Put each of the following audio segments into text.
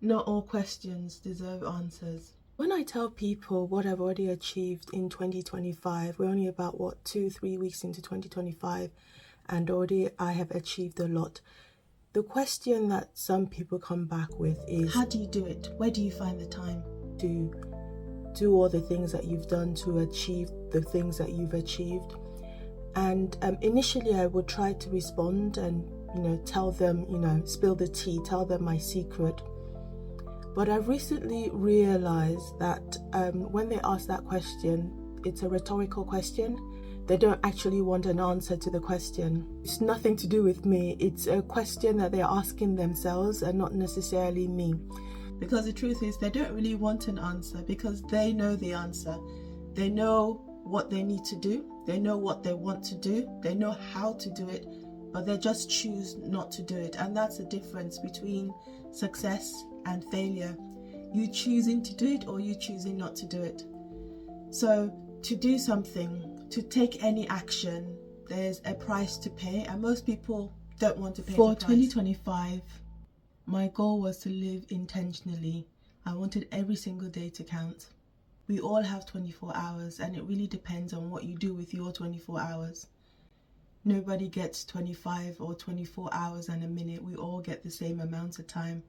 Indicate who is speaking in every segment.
Speaker 1: Not all questions deserve answers. When I tell people what I've already achieved in 2025, we're only about, 2-3 weeks into 2025, and already I have achieved a lot. The question that some people come back with is, how do you do it? Where do you find the time to do all the things that you've done to achieve the things that you've achieved? And initially I would try to respond and, tell them, spill the tea, tell them my secret. But I've recently realized that when they ask that question, it's a rhetorical question. They don't actually want an answer to the question. It's nothing to do with me. It's a question that they're asking themselves and not necessarily me. Because the truth is, they don't really want an answer because they know the answer. They know what they need to do. They know what they want to do. They know how to do it, but they just choose not to do it. And that's the difference between success and failure. You choosing to do it or you choosing not to do it. So to do something, to take any action, there's a price to pay, and most people don't want to pay for the price. 2025, my goal was to live intentionally. I wanted every single day to count. We all have 24 hours, and it really depends on what you do with your 24 hours. Nobody gets 25 or 24 hours and a minute. We all get the same amount of time.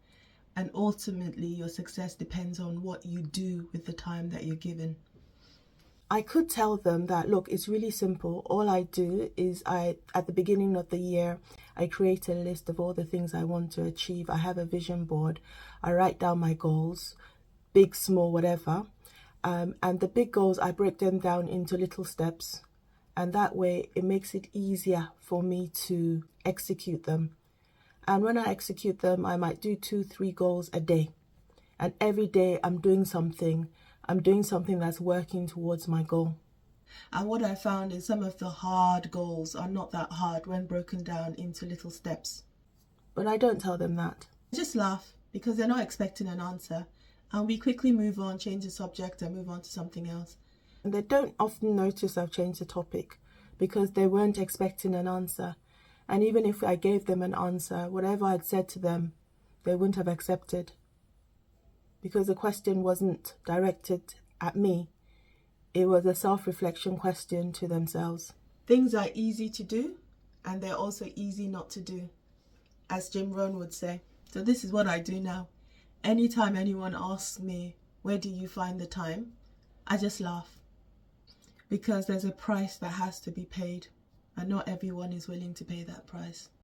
Speaker 1: And ultimately, your success depends on what you do with the time that you're given. I could tell them that, look, it's really simple. All I do is at the beginning of the year, I create a list of all the things I want to achieve. I have a vision board. I write down my goals, big, small, whatever. And the big goals, I break them down into little steps. And that way, it makes it easier for me to execute them. And when I execute them, I might do 2-3 goals a day. And every day I'm doing something that's working towards my goal. And what I found is some of the hard goals are not that hard when broken down into little steps. But I don't tell them that. I just laugh because they're not expecting an answer. And we quickly move on, change the subject and move on to something else. And they don't often notice I've changed the topic because they weren't expecting an answer. And even if I gave them an answer, whatever I'd said to them, they wouldn't have accepted. Because the question wasn't directed at me. It was a self-reflection question to themselves. Things are easy to do, and they're also easy not to do, as Jim Rohn would say. So this is what I do now. Anytime anyone asks me, where do you find the time? I just laugh. Because there's a price that has to be paid, and not everyone is willing to pay that price.